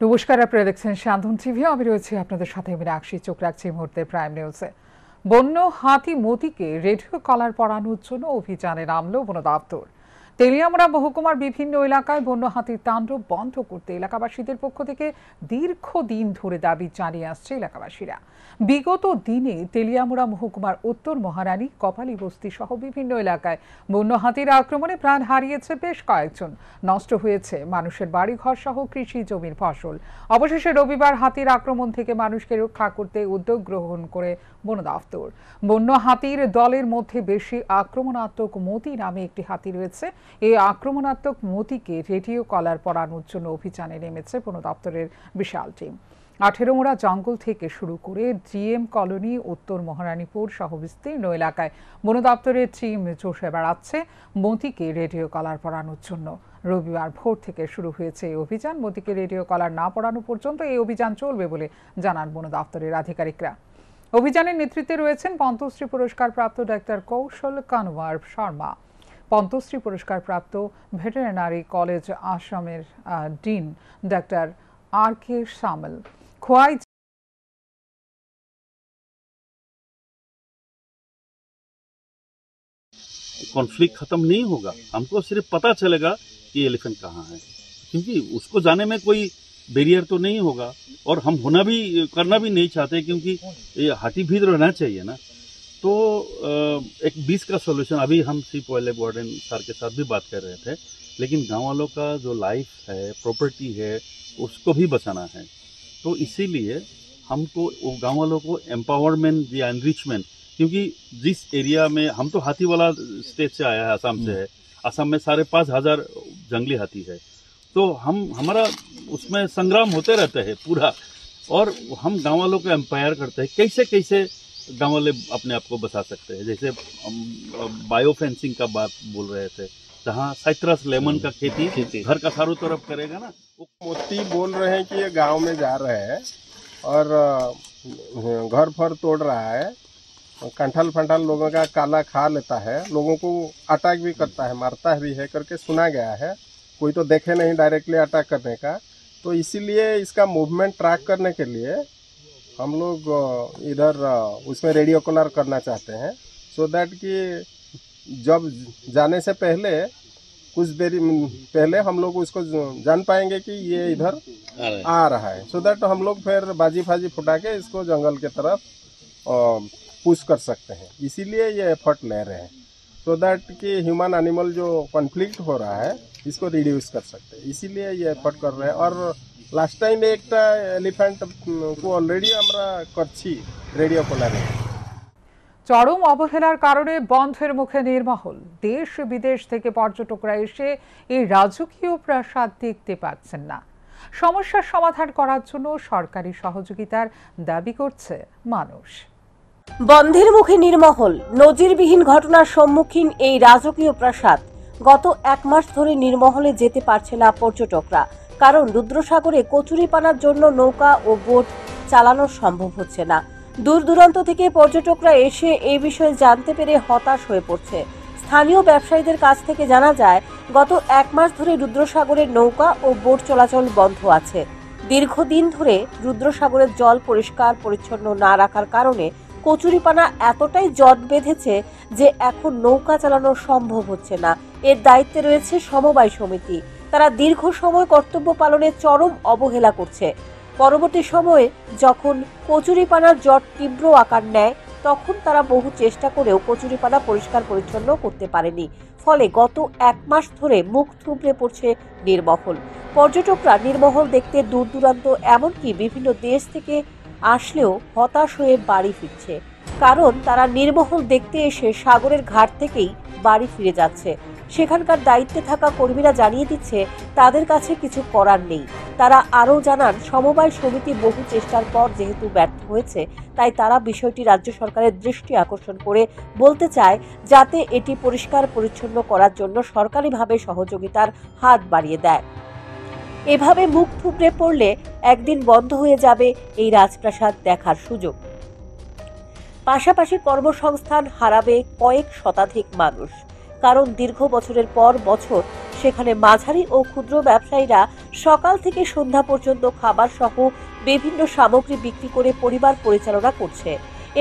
নমস্কার, আপনারা দেখছেন সান্ধন টিভি। আমি রয়েছি আপনাদের সাথে মীনাক্ষী। চোখ রাখছি এই মুহূর্তে প্রাইম নিউজে। বন্য হাতি মতিকে রেডিও কলার পরানোর জন্য অভিযানে নামল বন দপ্তর। তেলিয়ামুড়া মহকুমার বিভিন্ন এলাকায় বন্য হাতির তাণ্ডব বন্ধ করতে এলাকাবাসীদের পক্ষ থেকে দীর্ঘদিন ধরে দাবি জানিয়ে আসছে এলাকাবাসীরা। বিগত দিনে তেলিয়ামুড়া মহকুমার উত্তর মহারানী, কপালী বস্তি সহ বিভিন্ন এলাকায় বন্য হাতির আক্রমণে প্রাণ হারিয়েছে বেশ কয়েকজন। নষ্ট হয়েছে মানুষের বাড়িঘর সহ কৃষি জমির ফসল। অবশেষে রবিবার হাতির আক্রমণ থেকে মানুষকে রক্ষা করতে উদ্যোগ গ্রহণ করে বন দপ্তর। বন্য হাতির দলের মধ্যে বেশি আক্রমণাত্মক মতি নামে একটি হাতি রয়েছে। এই আক্রমণাত্মক মতিকে রেডিও কলার পরানোর জন্য অভিযানে নেমেছে বন দপ্তরের বিশাল টিম। 18মুড়া জঙ্গল থেকে শুরু করে জিএম কলোনি, উত্তর মহারানীপুর সহ বিস্তীর্ণ এলাকায় বন দপ্তরের টিম চষে বেড়াচ্ছে মতিকে রেডিও কলার পরানোর জন্য। রবিবার ভোর থেকে শুরু হয়েছে এই অভিযান। মতিকে রেডিও কলার না পরানো পর্যন্ত এই অভিযান চলবে বলে জানান বন দপ্তরের আধিকারিকরা। অভিযানের নেতৃত্বে রয়েছেন পদ্মশ্রী পুরস্কারপ্রাপ্ত ডাক্তার কৌশল কানওয়ার শর্মা, পদ্মশ্রী পুরস্কারপ্রাপ্ত ভেটেরিনারি কলেজ আসামের ডিন ডাক্তার RK शामिल। खोआई कॉन्फ्लिक्ट खत्म नहीं होगा, हमको सिर्फ पता चलेगा कि एलिफेंट कहाँ है, क्योंकि उसको जाने में कोई बैरियर तो नहीं होगा और हम करना भी नहीं चाहते, क्योंकि ये हाथी भी रहना चाहिए ना। तो एक 20 का सॉल्यूशन, अभी हम सिर्फ वाइल्ड वार्डन सर के साथ भी बात कर रहे थे, लेकिन गांव वालों का जो लाइफ है, प्रॉपर्टी है, उसको भी बचाना है। तो इसीलिए हमको गांव वालों को एम्पावरमेंट या एनरिचमेंट, क्योंकि जिस एरिया में हम तो हाथी वाला स्टेट से आया है, असम से है, असम में 5,500 जंगली हाथी है। तो हमारा उसमें संग्राम होते रहते हैं पूरा, और हम गांव वालों को एम्पायर करते हैं कैसे कैसे गांव वाले अपने आप को बचा सकते हैं। जैसे बायो फेंसिंग का बात बोल रहे थे, जहाँ साइट्रस लेमन का खेती घर का चारों तरफ करेगा ना। मोती बोल रहे हैं कि ये गांव में जा रहे हैं और घर फर तोड़ रहा है, कंठल फंठल लोगों का काला खा लेता है, लोगों को अटैक भी करता है, मारता भी है करके सुना गया है। कोई तो देखे नहीं डायरेक्टली अटैक करने का। तो इसीलिए इसका मूवमेंट ट्रैक करने के लिए हम लोग इधर उसमें रेडियो कॉलर करना चाहते हैं, सो दैट कि जब जाने से पहले कुछ देरी पहले हम लोग उसको जान पाएंगे कि ये इधर आ रहा है, सो दैट हम लोग फिर बाजी फाजी फुटा के इसको जंगल के तरफ पुश कर सकते हैं। इसीलिए ये एफर्ट ले रहे हैं, सो दैट कि ह्यूमन एनिमल जो कॉन्फ्लिक्ट हो रहा है इसको रिड्यूस कर सकते हैं। इसीलिए ये एफर्ट कर रहे हैं। और लास्ट टाइम एक एलिफेंट को अलरेडी আমরা করছি রেডিও কলারে। চরম অবহেলার কারণে বন্ধের মুখে নির্মহল। দেশ বিদেশ থেকে পর্যটকরা এসে এই রাজকীয় প্রাসাদ দেখতে পাচ্ছেন না। সমস্যার সমাধান করার জন্য সরকারি সহযোগিতার দাবি করছে মানুষ। বন্ধের মুখে নির্মহল। নজিরবিহীন ঘটনার সম্মুখীন এই রাজকীয় প্রাসাদ। গত 1 মাস ধরে নির্মহলে যেতে পারছে না পর্যটকরা, কারণ রুদ্রসাগরে কচুরিপানার জন্য নৌকা ও বোট চালানো সম্ভব হচ্ছে না। দূর দূরান্ত থেকে পর্যটকরা এসে এই বিষয়ে জানতে পেরে হতাশ হয়ে পড়ছে। স্থানীয় ব্যবসায়ীদের কাছ থেকে জানা যায়, গত 1 মাস ধরে রুদ্রসাগরের নৌকা ও বোট চলাচল বন্ধ আছে। দীর্ঘদিন ধরে রুদ্রসাগরের জল পরিষ্কার পরিচ্ছন্ন না রাখার কারণে কচুরিপানা এতটাই জট বেঁধেছে যে এখন নৌকা চালানো সম্ভব হচ্ছে না। এর দায়িত্বে রয়েছে সমবায় সমিতি। তারা দীর্ঘ সময় কর্তব্য পালনে চরম অবহেলা করছে। পরবর্তী সময়ে যখন কচুরিপানার জট তীব্র আকার নেয়, তখন তারা বহু চেষ্টা করেও কচুরিপানা পরিষ্কার পরিচ্ছন্ন করতে পারেনি। ফলে গত 1 মাস ধরে মুখ থুবড়ে পড়ছে নির্মহল। পর্যটকরা নির্মহল দেখতে দূর দূরান্ত, এমনকি বিভিন্ন দেশ থেকে আসলেও হতাশ হয়ে বাড়ি ফিরছে, কারণ তারা নির্মহল দেখতে এসে সাগরের ঘাট থেকেই বাড়ি ফিরে যাচ্ছে। সেখানকার দায়িত্বে থাকা কর্মীরা জানিয়ে দিচ্ছে তাদের কাছে কিছু করার নেই। তারা আরও জানান, সমবায় সমিতি বহু চেষ্টার পর যেহেতু ব্যর্থ হয়েছে, তাই তারা বিষয়টি রাজ্য সরকারের দৃষ্টি আকর্ষণ করে বলতে চায় যাতে এটি পরিষ্কার পরিচ্ছন্ন করার জন্য সরকারিভাবে সহযোগিতার হাত বাড়িয়ে দেয়। এভাবে মুখ থুবড়ে পড়লে একদিন বন্ধ হয়ে যাবে এই রাজপ্রাসাদ দেখার সুযোগ। পাশাপাশি কর্মসংস্থান হারাবে কয়েক শতাধিক মানুষ। কারণ দীর্ঘ বছরের পর বছর সেখানে মাঝারি ও ক্ষুদ্র ব্যবসায়ীরা সকাল থেকে সন্ধ্যা পর্যন্ত খাবার সহ বিভিন্ন সামগ্রী বিক্রি করে পরিবার পরিচালনা করছে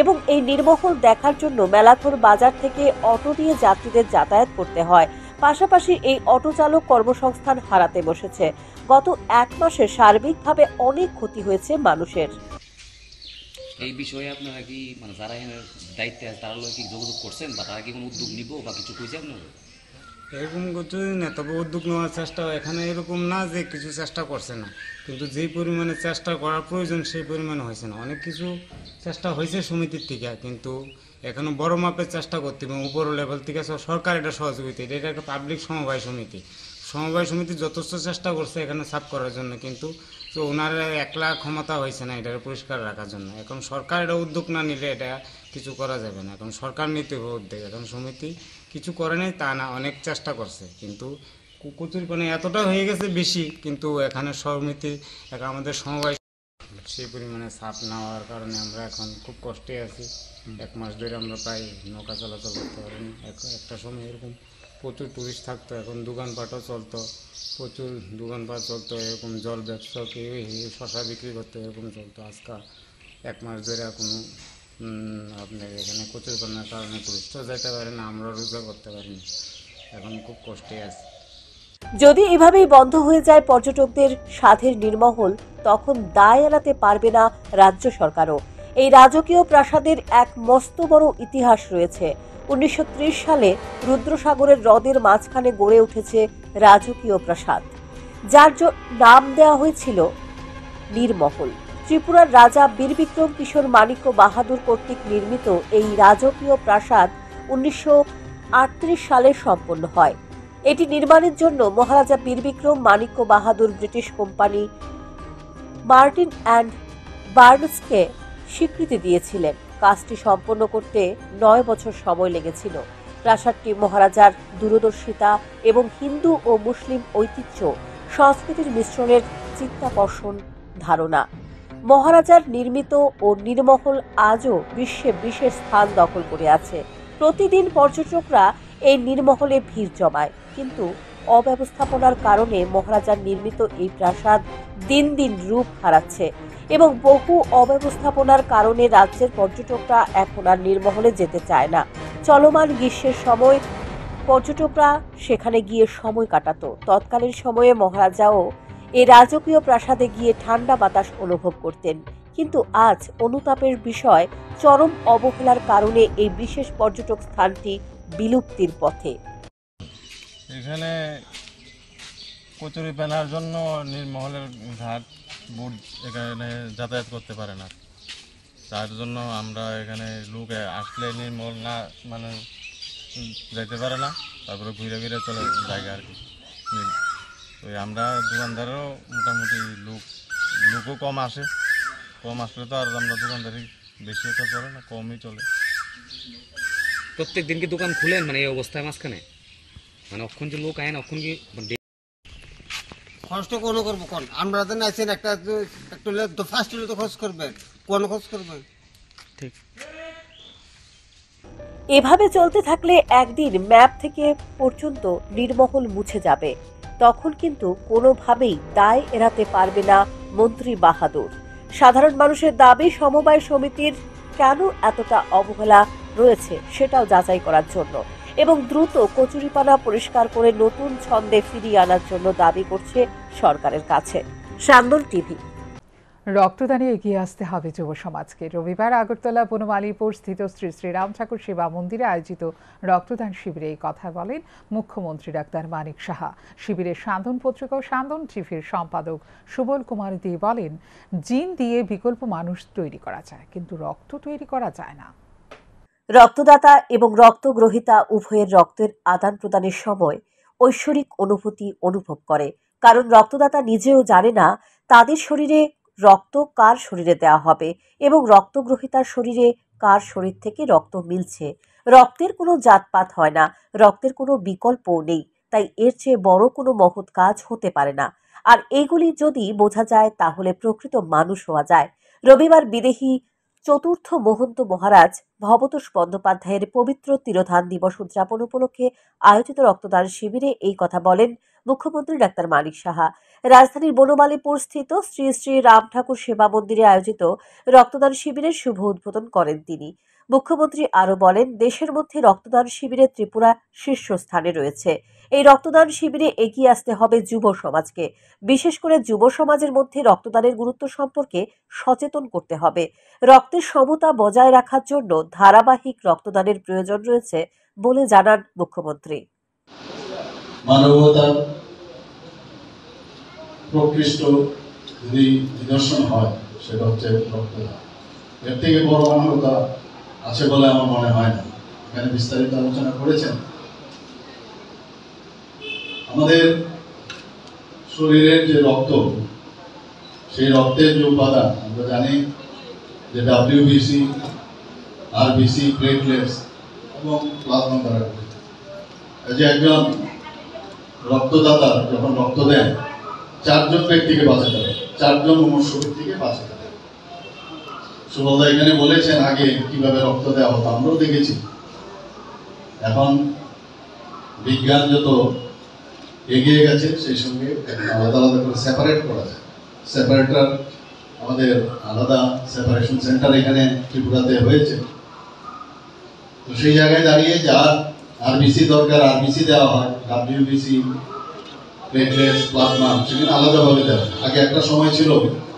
এবং এই নির্মহল দেখার জন্য মেলাথর বাজার থেকে অটো দিয়ে যাত্রীদের যাতায়াত করতে হয়। পাশাপাশি এই অটো চালক কর্মসংস্থান হারাতে বসেছে। গত এক মাসে সার্বিকভাবে অনেক ক্ষতি হয়েছে মানুষের। এই বিষয়ে আপনারা কি মানে যারা এখানে দায়িত্বে আছে তারা কি যোগাযোগ করছেন বা তারা কি কোনো উদ্যোগ নিব বা কিছু কইছে আপনারা? এরকম কিছুই না, তবে উদ্যোগ নেওয়ার চেষ্টা এখানে এরকম না যে কিছু চেষ্টা করছে না, কিন্তু যেই পরিমাণে চেষ্টা করার প্রয়োজন সেই পরিমাণে হয়েছে না। অনেক কিছু চেষ্টা হয়েছে সমিতির থেকে, কিন্তু এখনো বড় মাপের চেষ্টা করতে হবে উপর লেভেল থেকে। সরকার এটা সহযোগিতা, এটা একটা পাবলিক সমবায় সমিতি যথেষ্ট চেষ্টা করছে এখানে সাফ করার জন্য, কিন্তু তো ওনার একলা ক্ষমতা হয়েছে না এটা পরিষ্কার রাখার জন্য। এখন সরকার এটা উদ্যোগ না নিলে এটা কিছু করা যাবে না। এখন সরকার নিতে হবে উদ্যোগ। এখন সমিতি কিছু করে নাই তা না, অনেক চেষ্টা করছে, কিন্তু কচুরিপানা এতটা হয়ে গেছে বেশি, কিন্তু এখানে সমিতি আমাদের সমবায় সেই পরিমাণে চাপ না হওয়ার কারণে আমরা এখন খুব কষ্টে আছি। এক মাস ধরে আমরা প্রায় নৌকা চলাচল করতে পারিনি। একটা সময় এরকম প্রচুর টুরিস্ট থাকতো, এখন দোকানপাটও চলতো, প্রচুর দোকানপাট চলতো, এরকম জল ব্যবসা কেউ শশা বিক্রি করতো, এরকম চলতো। আজকাল এক মাস ধরে কোনো আপনার এখানে কচুরিপানার কারণে টুরিস্টও যেতে পারে না, আমরা রোজগার করতে পারিনি, এখন খুব কষ্টে আছি। যদি এভাবেই বন্ধ হয়ে যায় পর্যটকদের স্বাদের নির্মহল, তখন দায় এড়াতে পারবে না রাজ্য সরকারও। এই রাজকীয় প্রাসাদের এক মস্ত বড় ইতিহাস রয়েছে। 1930 সালে রুদ্রসাগরের হ্রদের মাঝখানে গড়ে উঠেছে রাজকীয় প্রাসাদ, যার নাম দেওয়া হয়েছিল নির্মহল। ত্রিপুরার রাজা বীরবিক্রম কিশোর মাণিক্য বাহাদুর কর্তৃক নির্মিত এই রাজকীয় প্রাসাদ 1938 সালে সম্পন্ন হয়। এটি নির্মাণের জন্য মহারাজা বীরবিক্রম মাণিক্য বাহাদুর ব্রিটিশ কোম্পানি মার্টিন অ্যান্ড বার্নসকে স্বীকৃতি দিয়েছিলেন। কাজটি সম্পন্ন করতে 9 বছর সময় লেগেছিল। প্রাসাদটি মহারাজার দূরদর্শিতা এবং হিন্দু ও মুসলিম ঐতিহ্য সংস্কৃতির মিশ্রণের চিত্তাকর্ষণ ধারণা। মহারাজার নির্মিত ও নির্মহল আজও বিশ্বে বিশেষ স্থান দখল করে আছে। প্রতিদিন পর্যটকরা এই নির্মহলে ভিড় জমায়, কিন্তু অব্যবস্থাপনার কারণে মহারাজার নির্মিত এই প্রাসাদ দিন দিন রূপ হারাচ্ছে এবং বহু অব্যবস্থাপনার কারণে রাজ্যের পর্যটকরা এখন আর নির্মহলে যেতে চায় না। চলমান গ্রীষ্মের সময় পর্যটকরা সেখানে গিয়ে সময় কাটাতো। তৎকালীন সময়ে মহারাজাও এই রাজকীয় প্রাসাদে গিয়ে ঠান্ডা বাতাস অনুভব করতেন, কিন্তু আজ অনুতাপের বিষয়, চরম অবহেলার কারণে এই বিশেষ পর্যটক স্থানটি বিলুপ্তির পথে। এখানে কচুরিপানার জন্য নির্মহলের ঘাট বোট এখানে যাতায়াত করতে পারে না, তার জন্য আমরা এখানে লোক আসলে নির্মহল না মানে যাইতে পারে না, তারপরে ঘুরে ঘুরে চলে জায়গা আর কি। ওই আমরা দোকানদারও মোটামুটি লোকও কম আসলে তো আর আমরা দোকানদারি বেশি একটা চলে না, কমই চলে। প্রত্যেক দিন কি দোকান খুলেন মানে এই অবস্থায় মাঝখানে, মানে অক্ষণ যে লোক আয়েন অক্ষণ কি খরচটা কোনো করবো কোন আমরা তো নাইছেন একটা তো ফার্স্ট হলে তো খরচ করবেন, কোন খরচ করবেন। ঠিক এভাবে চলতে থাকলে একদিন ম্যাপ থেকে পর্যন্ত নির্মহল মুছে যাবে। তখন কিন্তু কোনোভাবেই দায় এড়াতে পারবে না মন্ত্রী বাহাদুর। সাধারণ মানুষের দাবি সমবায় সমিতির কেন এতটা অবহেলা রয়েছে সেটাও যাচাই করার জন্য এবং দ্রুত কচুরিপানা পরিষ্কার করে নতুন ছন্দে ফিরিয়ে আনার জন্য দাবি করছে সরকারের কাছে। সান্দন টিভি। রক্তদানে এগিয়ে আসতে হবে যুব সমাজকে। রবিবার আগরতলা বনমালীপুর স্থিত শ্রী শ্রীরাম ঠাকুর সেবা মন্দিরে আয়োজিত রক্তদান শিবিরে এই কথা বলেন মুখ্যমন্ত্রী ডাক্তার মানিক সাহা। শিবিরে সান্দন পত্রিকা ও সান্দন টিভির সম্পাদক সুবল কুমার দে বলেন, জিন দিয়ে বিকল্প মানুষ তৈরি করা যায়, কিন্তু রক্ত তৈরি করা যায় না। রক্তদাতা এবং রক্তগ্রহীতা উভয়ের রক্তের আদান প্রদানের সময় ঐশ্বরিক অনুভূতি অনুভব করে, কারণ রক্তদাতা নিজেও জানে না তাদের শরীরে রক্ত কার শরীরে দেওয়া হবে এবং রক্তগ্রহীতার শরীরে কার শরীর থেকে রক্ত মিলছে। রক্তের কোনো জাতপাত হয় না, রক্তের কোনো বিকল্পও নেই, তাই এর চেয়ে বড় কোনো মহৎ কাজ হতে পারে না। আর এইগুলি যদি বোঝা যায় তাহলে প্রকৃত মানুষ হওয়া যায়। রবিবার বিদেহী চতুর্থ মহন্ত মহারাজ ভবতোষ বন্দ্যোপাধ্যায়ের পবিত্র তিরোধান দিবস উদযাপন উপলক্ষে আয়োজিত রক্তদান শিবিরে এই কথা বলেন মুখ্যমন্ত্রী ডাক্তার মানিক সাহা। রাজধানীর বনমালীপুর স্থিত শ্রী শ্রী রাম ঠাকুর সেবা মন্দিরে আয়োজিত রক্তদান শিবিরের শুভ উদ্বোধন করেন তিনি। মুখ্যমন্ত্রী আরও বলেন, দেশের মধ্যে রক্তদান শিবিরে ত্রিপুরা শীর্ষস্থানে রয়েছে। এই রক্তদান শিবিরে এগিয়ে আসতে হবে যুব সমাজকে, বিশেষ করে যুব সমাজের মধ্যে রক্তদানের গুরুত্ব সম্পর্কে সচেতন করতে হবে। রক্তের সমতা বজায় রাখার জন্য ধারাবাহিক রক্তদানের প্রয়োজন রয়েছে বলে জানান মুখ্যমন্ত্রী। মানবতার প্রকৃষ্ট যদি নিদর্শন হয় সেটা হচ্ছে রক্তদান। এর থেকে বড় মানবতা আছে বলে আমার মনে হয় না। এখানে বিস্তারিত আলোচনা করেছেন। আমাদের শরীরের যে রক্ত, সেই রক্তের যে উপাদান আমরা জানি যে WBC, RBC, প্লেটলেটস এবং প্লাজমা দ্বারা গঠিত। যে একজন রক্তদাতা যখন রক্ত দেন 4 জন ব্যক্তিকে বাঁচাতে হবে, 4 জন মনুষ্য ব্যক্তিকে বাঁচাতে হবে। সুবলদা এখানে বলেছেন আগে কিভাবে রক্ত দেওয়া হতো, আমরাও দেখেছি। এখন বিজ্ঞান যত এগিয়ে গেছে সেই সঙ্গে আলাদা আলাদা করে সেপারেট করা যায়। সেপারেটর আমাদের আলাদা সেপারেশন সেন্টার এখানে ত্রিপুরাতে হয়েছে। তো সেই জায়গায় দাঁড়িয়ে যার RBC দরকার RBC দেওয়া হয়, WBC, প্লেটলেটস, প্লাজমা সেখানে আলাদাভাবে দেওয়া হয়। আগে একটা সময় ছিল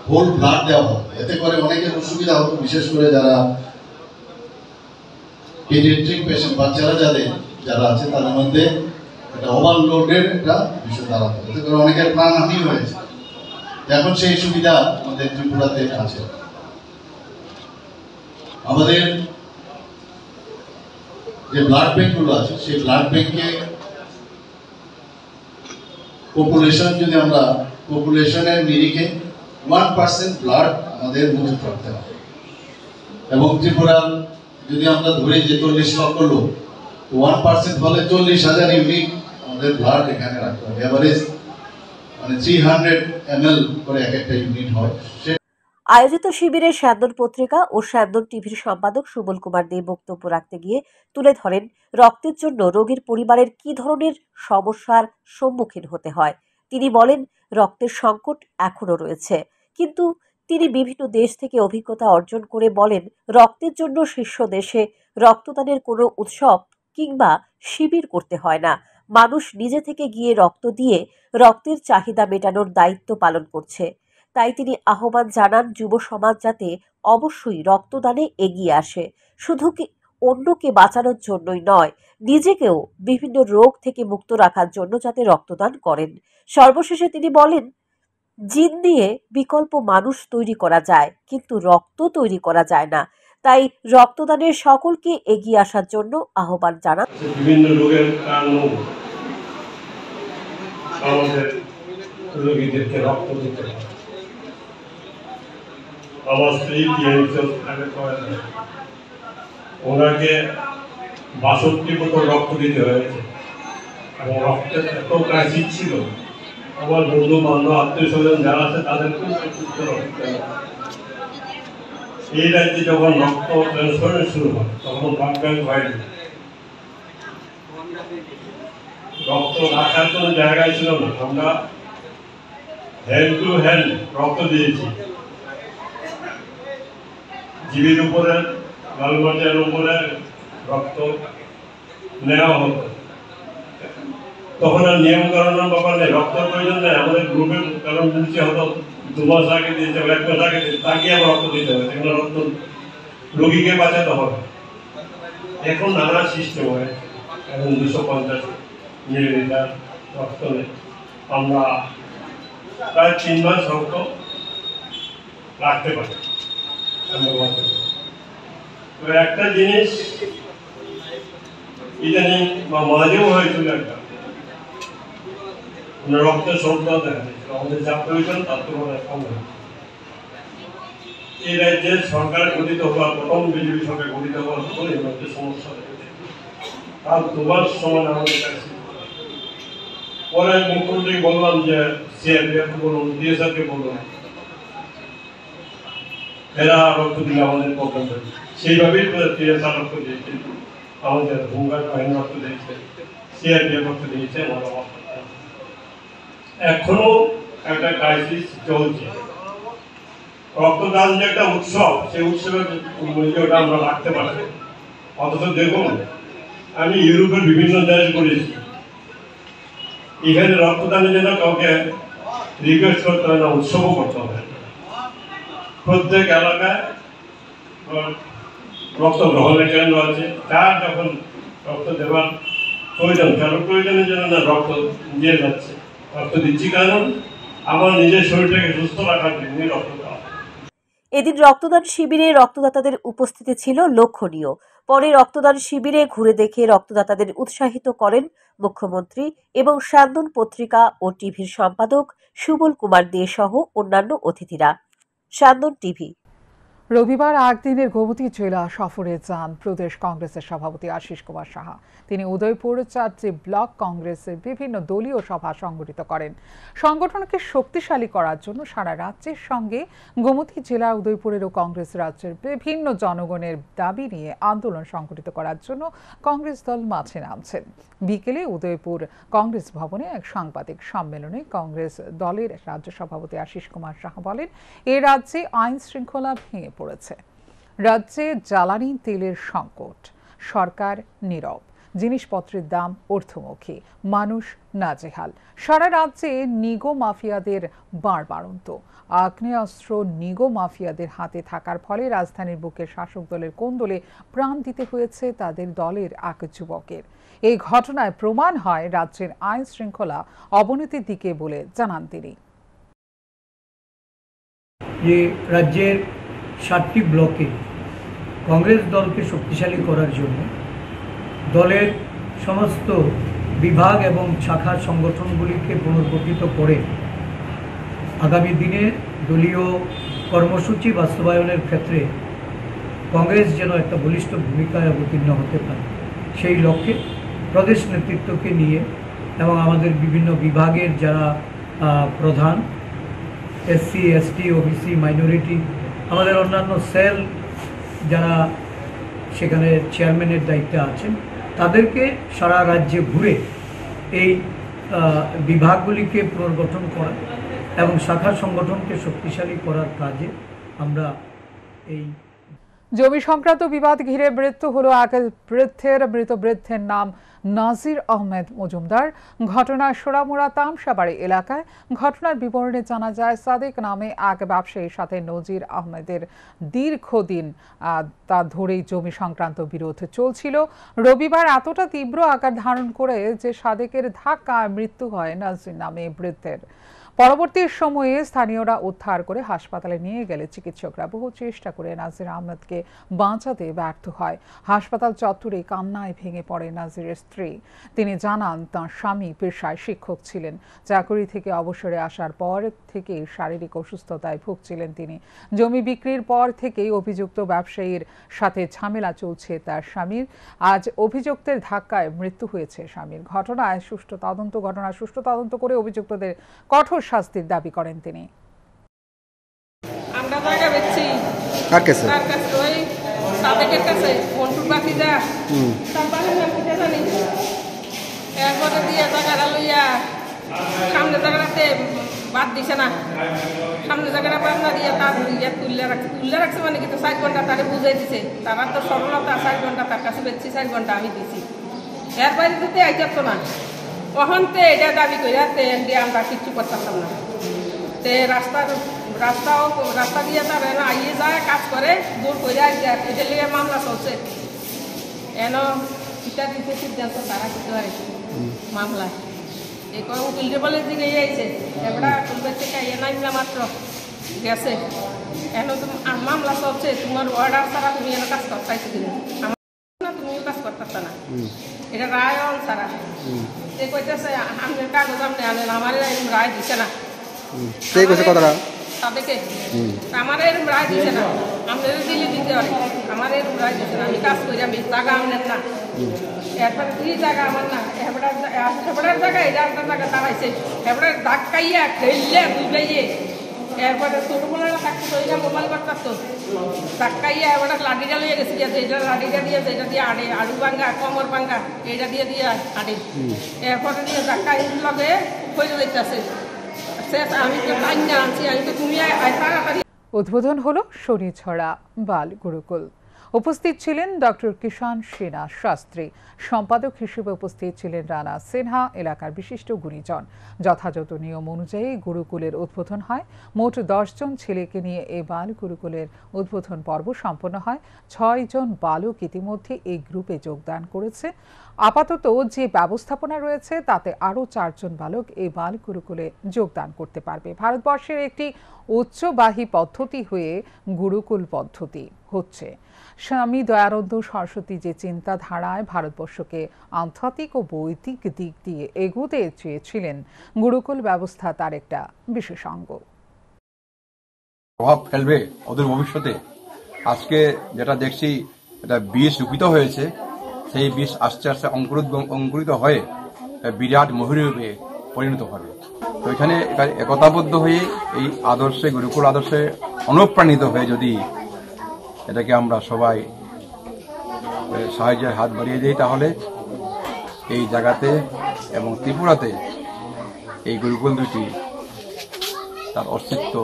হোল ব্লাড দেওয়া হতো, এতে করে অনেকের অসুবিধা হতো, বিশেষ করে যারা পিডিয়াট্রিক পেশেন্ট, বাচ্চারা যারা আছে তাদের মধ্যে একটা ওভারলোডের একটা বিষয় দাঁড়াতো, এতে করে অনেকের প্রাণহানি হয়েছে। এখন সেই সুবিধা আমাদের ত্রিপুরাতে আছে। আমাদের যে ব্লাড ব্যাংকগুলো আছে সেই ব্লাড ব্যাংকে যদি আমরা পপুলেশনের নিরিখে 1% ব্লাড আমাদের মজুত রাখতে হবে। এবং ত্রিপুরা যদি আমরা ধরি যে 40 লক্ষ লোক, 1% হলে 40,000 ইউনিট আমাদের ব্লাড এখানে রাখতে হবে। এভারেজ মানে 300 ml করে একটা ইউনিট হয়। আয়োজিত শিবিরে স্যান্দন পত্রিকা ও স্যান্দন টিভির সম্পাদক সুবল কুমার দে বক্তব্য রাখতে গিয়ে তুলে ধরেন রক্তের জন্য রোগীর পরিবারের কি ধরনের সমস্যার সম্মুখীন হতে হয়। তিনি বলেন, রক্তের সংকট এখনো রয়েছে, কিন্তু তিনি বিভিন্ন দেশ থেকে অভিজ্ঞতা অর্জন করে বলেন, রক্তের জন্য শীর্ষ দেশে রক্তদানের কোনো উৎসব কিংবা শিবির করতে হয় না। মানুষ নিজে থেকে গিয়ে রক্ত দিয়ে রক্তের চাহিদা মেটানোর দায়িত্ব পালন করছে। তাই তিনি আহ্বান জানান যুব সমাজ যাতে অবশ্যই রক্তদানে এগিয়ে আসে, শুধু কি অন্যকে বাঁচানোর জন্যই নয়, নিজেকেও বিভিন্ন রোগ থেকে মুক্ত রাখার জন্য যাতে রক্তদান করেন। সর্বশেষে তিনি বলেন, জিন দিয়ে বিকল্প মানুষ তৈরি করা যায়, কিন্তু রক্ত তৈরি করা যায় না। তাই রক্তদানের সকলকে এগিয়ে আসার জন্য আহ্বান জানান। বিভিন্ন রোগের কারণ আমাদের রোগীদেরকে রক্ত দিতে হবে। আমার স্ত্রী ওনাকে 62 বোতল রক্ত দিতে হয়েছে এবং রক্তের এত ক্রাইসিস ছিল, আমার বন্ধু বান্ধব আত্মীয় স্বজন যারা আছে তাদেরকে এই রাজ্যে যখন রক্ত ট্রান্সফার শুরু হয় তখন ব্লাড ব্যাংক হয়নি, রক্ত রাখার কোনো জায়গায় ছিল না। আমরা হ্যান্ড টু হ্যান্ড রক্ত দিয়েছি, জীবের উপরে লালমাটির উপরে রক্ত নেওয়া হতো। তখন আর নিয়ম কারণের ব্যাপার নেই, রক্তের প্রয়োজন নেই। আমাদের গ্রুপের কারণ দিচ্ছে হতো 2 মাস আগে দিয়েছে, 1 মাস আগে দিয়েছে, তাকে আবার রক্ত দিতে হবে, সেগুলো রক্ত রোগীকে বাঁচাতে হবে। এখন নানা সিস্টেম হয়, এখন 250 মিলিলিটার রক্ত নেই, আমরা প্রায় 3 মাস রক্ত রাখতে পারি। একটা জিনিস ইদানিং বা মাঝেও হয়েছিল, একটা রক্তের সংখ্যা দেখা যাচ্ছে আমাদের যা প্রয়োজন তার তুলনায় কম হয়। এই রাজ্যের সরকার গঠিত হওয়ার প্রথম বিজেপি সরকার গঠিত হওয়ার পর এই রক্তের সমস্যা দেখেছে, তার 2 মাস সময় আমাদের কাছে। পরে মুখ্যমন্ত্রী বললাম যে CRPF বলুন, DSRকে বলুন, এরা রক্ত দিলে আমাদের প্রবলেম হয়। সেইভাবেই টিএসআর রক্ত দিয়েছে, আমাদের হোমগার্ড বাহিনী রক্ত দিয়েছে, সিআরপিএফ রক্ত দিয়েছে। এখনো একটা ক্রাইসিস চলছে। রক্তদান যে একটা উৎসব, সেই উৎসবের মূল্যটা আমরা রাখতে পারছি। অথচ দেখুন, আমি ইউরোপের বিভিন্ন দেশ ঘুরেছি, এখানে রক্তদানের জন্য কাউকে রিকোয়েস্ট করতে হয় না, উৎসবও করতে হবে। প্রত্যেক এলাকায় রক্ত গ্রহণের কেন্দ্র আছে, তার যখন রক্ত দেওয়ার প্রয়োজন, কারো প্রয়োজনের জন্য না রক্ত দিয়ে যাচ্ছে। রক্ত দিচ্ছি কারণ আমার নিজের শরীরটাকে সুস্থ রাখার জন্য রক্ত দেওয়া। এদিন রক্তদান শিবিরে রক্তদাতাদের উপস্থিতি ছিল লক্ষণীয়। পরে রক্তদান শিবিরে ঘুরে দেখে রক্তদাতাদের উৎসাহিত করেন মুখ্যমন্ত্রী এবং স্যান্দন পত্রিকা ও টিভির সম্পাদক সুবল কুমার দে সহ অন্যান্য অতিথিরা। স্যান্দন টিভি। রবিবার একদিনের গোমতী জেলা সফরে যান প্রদেশ কংগ্রেসের সভাপতি আশিস কুমার সাহা। তিনি উদয়পুর 4টি ব্লক কংগ্রেসের বিভিন্ন দলীয় সভা সংগঠিত করেন। সংগঠনকে শক্তিশালী করার জন্য সারা রাজ্যের সঙ্গে গোমতী জেলা উদয়পুরেরও কংগ্রেস রাজ্যের বিভিন্ন জনগণের দাবি নিয়ে আন্দোলন সংগঠিত করার জন্য কংগ্রেস দল মাঠে নামছেন। বিকেলে উদয়পুর কংগ্রেস ভবনে এক সাংবাদিক সম্মেলনে কংগ্রেস দলের রাজ্য সভাপতি আশিস কুমার সাহা বলেন, এ রাজ্যে আইন শৃঙ্খলা ভেঙে পড়েছে। রাজ্যে জ্বালানি তেলের সংকট, সরকার নীরব, জিনিসপত্রের দাম ঊর্ধ্বমুখী, মানুষ নাজেহাল। সারা রাজ্যে নিগো মাফিয়াদের বাড়বাড়ন্ত। আগ্নেয়াস্ত্র নিগো মাফিয়াদের হাতে থাকার ফলে রাজধানীর বুকে শাসক দলের কোন্দলে প্রাণ দিতে হয়েছে তাদের দলের এক যুবকের। এই ঘটনায় প্রমাণ হয় রাজ্যের আইন শৃঙ্খলা অবনতির দিকে বলে জানান তিনি। যে রাজ্যের 7টি ব্লকে কংগ্রেস দলকে শক্তিশালী করার জন্য দলের সমস্ত বিভাগ এবং শাখা সংগঠনগুলিকে পুনর্গঠিত করে আগামী দিনে দলীয় কর্মসূচি বাস্তবায়নের ক্ষেত্রে কংগ্রেস যেন একটা বলিষ্ঠ ভূমিকায় অবতীর্ণ হতে পারে, সেই লক্ষ্যে প্রদেশ নেতৃত্বকে নিয়ে এবং আমাদের বিভিন্ন বিভাগের যারা প্রধান, এসসি, এসটি, ওবিসি, মাইনরিটি, আমাদের অন্যান্য সেল যারা সেখানে চেয়ারম্যানের দায়িত্বে আছেন, তাদেরকে সারা রাজ্যে ঘুরে এই বিভাগগুলিকে পুনর্গঠন করা এবং শাখা সংগঠনকে শক্তিশালী করার কাজে আমরা এই জমি সংক্রান্ত বিবাদ ঘিরে মৃত্যু হলো এক বৃদ্ধের। মৃত বৃদ্ধের নাম নাজির আহমেদ মজুমদার। ঘটনায় সোনামুড়া তামসাবাড়ি এলাকায়। ঘটনার বিবরণে জানা যায়, সাদেক নামে এক ব্যবসায়ীর সাথে নজির আহমেদের দীর্ঘদিন তা ধরেই জমি সংক্রান্ত বিরোধ চলছিল। রবিবার এতটা তীব্র আকার ধারণ করে যে সাদেকের ধাক্কায় মৃত্যু হয় নাজির নামে বৃদ্ধের। পরবর্তী সময়ে স্থানীয়রা উদ্ধার করে হাসপাতালে নিয়ে গেলে চিকিৎসকরা বহু চেষ্টা করে নাজির আহমেদকে বাঁচাতে ব্যর্থ হয়। হাসপাতাল চত্বরে কান্নায় ভেঙে পড়ে নাজিরের স্ত্রী। তিনি জানান, তাঁর স্বামী পেশায় শিক্ষক ছিলেন। চাকরি থেকে অবসরে আসার পর থেকেই শারীরিক অসুস্থতায় ভুগছিলেন তিনি। জমি বিক্রির পর থেকেই অভিযুক্ত ব্যবসায়ীর সাথে ঝামেলা চলছে তার স্বামীর। আজ অভিযুক্তের ধাক্কায় মৃত্যু হয়েছে স্বামীর। ঘটনার সুষ্ঠু তদন্ত করে অভিযুক্তদের কঠোর শাস্তির দাবি করেন তিনি। আমরা জায়গা বেচছি কার কাছে? তার কাছে, ওই সাদেকের কাছে, মন্টুর বাকি যা তার বাড়ির নাম কি জানি। এরপরে দিয়ে জায়গাটা লইয়া সামনে জায়গাটাতে বাদ দিছে না, সামনে জায়গাটা বাদ না দিয়ে তার তুলে রাখছে মানে কিন্তু 4 ঘন্টা তারে বুঝাই দিছে। তারা তো সরলতা, 4 ঘন্টা তার কাছে বেচছি, 4 ঘন্টা আমি দিছি। এর বাইরে দিতে আইতাত না। ওখানতে এটা দাবি করে দিয়ে আমরা কিচ্ছু করতাম না। তে রাস্তা দিয়ে তার আইয়ে যায়, কাজ করে, দূর করে এদের লিগে মামলা চলছে। এন এটা দিতে সিদ্ধান্ত তারা কিছু আর মামলায় এই কয় উকিল বলে দিকে আইছে, এবার তুলবে থেকে ইয়ে নামলা মাত্র গেছে। এন মামলা চলছে, তোমার অর্ডার ছাড়া তুমি এনে কাজ করতেছি কিনা, আমার তুমিও কাজ করতে না, এটা রায় ছাড়া। সে কইতেছে আমাদের কাগজ আপনি আনেন, আমার এরকম রায় দিছে না। তাদেরকে আমার এরকম রায় দিছে না, আমাদের দিলে দিতে পারে, আমার এরকম রায় দিছে না। আমি কাজ করি, আমি জায়গা আনেন না, এরপর 2 জায়গা আমার না, হেবড়ার জায়গায় এটা একটা জায়গা দাঁড়াইছে, হেবড়ার ধাক্কাইয়া ঠেললে বুঝাইয়ে এরপরে তোর বলে থাকতো তো এটা মোবাইল করতে তো ধাক্কাইয়া এবার লাঠিটা লিয়ে গেছি যেটা লাঠিটা দিয়ে যেটা দিয়ে আড়ে আড়ু ভাঙ্গা কমর ভাঙ্গা এইটা দিয়ে দিয়ে আড়ে এরপরে দিয়ে ধাক্কা লগে হয়ে যাইতেছে আমি তো কান্না আনছি আমি তো তুমি তাড়াতাড়ি। উদ্বোধন হলো শনিছড়া বাল গুরুকুল। উপস্থিত ছিলেন ডক্টর কিষাণ সেনা শাস্ত্রী, সম্পাদক হিসেবে উপস্থিত ছিলেন রানা সিনহা, এলাকার বিশিষ্ট গুণীজন। যথাযথ নিয়ম অনুযায়ী গুরুকুলের উদ্বোধন হয়। মোট 10 জন ছেলেকে নিয়ে এই বাল গুরুকুলের উদ্বোধন পর্ব সম্পন্ন হয়। 6 জন বালক ইতিমধ্যে এই গ্রুপে যোগদান করেছে। আপাতত যে ব্যবস্থাপনা রয়েছে তাতে আরও 4 জন বালক এই বাল গুরুকুলে যোগদান করতে পারবে। ভারতবর্ষের একটি উচ্চবাহী পদ্ধতি হয়ে গুরুকুল পদ্ধতি হচ্ছে। স্বামী দয়ানন্দ সরস্বতী যে চিন্তাধারায় ভারতবর্ষকে আধ্যাত্মিক ও বৈদিক দিক দিয়ে এগোতে চেয়েছিলেন, গুরুকুল ব্যবস্থা তার একটা বিশেষ অঙ্গ। প্রভাব ফেলবে ওদের ভবিষ্যতে। আজকে যেটা দেখছি এটা বীজ রূপিত হয়েছে, সেই বীজ আস্তে আস্তে অঙ্কুরিত হয়ে বিরাট মহিরূপে পরিণত হবে। তো এখানে একতাবদ্ধ হয়ে এই আদর্শে, গুরুকুল আদর্শে অনুপ্রাণিত হয়ে যদি এটাকে আমরা সবাই সাহায্যের হাত বাড়িয়ে দিই, তাহলে এই জায়গাতে এবং ত্রিপুরাতে এই গুরুকুল দুটি তার অস্তিত্ব,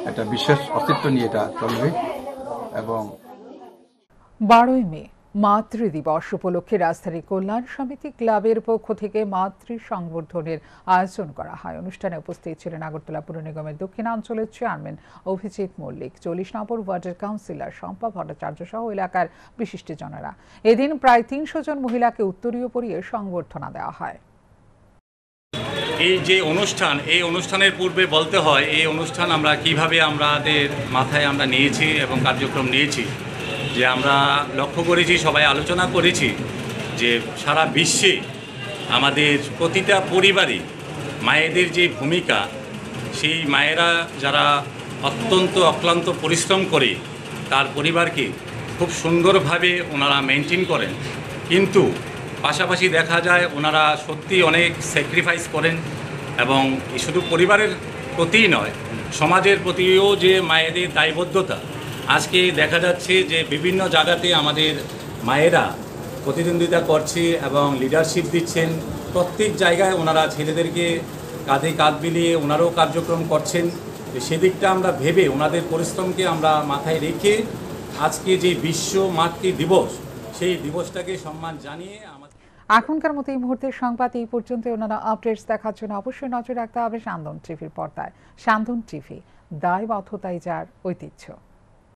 একটা বিশেষ অস্তিত্ব নিয়ে এটা চলবে। এবং 12ই মে মাতৃ দিবস উপলক্ষে রাজধানী কল্যাণ সমিতি ক্লাবের পক্ষ থেকে মাতৃ সংবর্ধনের আয়োজন করা হয়। অনুষ্ঠানে উপস্থিত ছিলেন আগরতলা পুর নিগমের দক্ষিণাঞ্চলের চেয়ারম্যান অভিজিৎ মল্লিক, 40 নম্বর ওয়ার্ডের কাউন্সিলর শম্পা ভট্টাচার্য সহ এলাকার বিশিষ্টজনেরা। এদিন প্রায় 300 জন মহিলাকে উত্তরীয় পরিয়ে সংবর্ধনা দেওয়া হয়। এই যে অনুষ্ঠান, এই অনুষ্ঠানের পূর্বে বলতে হয় এই অনুষ্ঠান আমরা কিভাবে আমাদের মাথায় আমরা নিয়েছি এবং কার্যক্রম নিয়েছি। যে আমরা লক্ষ্য করেছি, সবাই আলোচনা করেছি যে সারা বিশ্বে আমাদের প্রতিটা পরিবারে মায়েদের যে ভূমিকা, সেই মায়েরা যারা অত্যন্ত অক্লান্ত পরিশ্রম করে তার পরিবারকে খুব সুন্দরভাবে ওনারা মেনটেন করেন, কিন্তু পাশাপাশি দেখা যায় ওনারা সত্যি অনেক স্যাক্রিফাইস করেন। এবং শুধু পরিবারের প্রতিই নয়, সমাজের প্রতিও যে মায়েদের দায়বদ্ধতা, আজকে দেখা যাচ্ছে যে বিভিন্ন জায়গাতে আমাদের মায়েরা প্রতিদ্বন্দ্বিতা করছে এবং লিডারশিপ দিচ্ছেন। প্রত্যেক জায়গায় ওনারা ছেলেদেরকে কাঁধে কাঁধ মিলিয়ে ওনারাও কার্যক্রম করছেন। সেদিকটা আমরা ভেবে ওনাদের পরিশ্রমকে আমরা মাথায় রেখে আজকে যে বিশ্ব মাতৃ দিবস, সেই দিবসটাকে সম্মান জানিয়ে আমাদের এখনকার মতো এই মুহূর্তের সংবাদ এই পর্যন্ত। অন্যান্য আপডেটস দেখার জন্য অবশ্যই নজর রাখতে হবে সান্দন টিভির পর্দায়। সান্দন টিভি, দায়বদ্ধতাই যার ঐতিহ্য।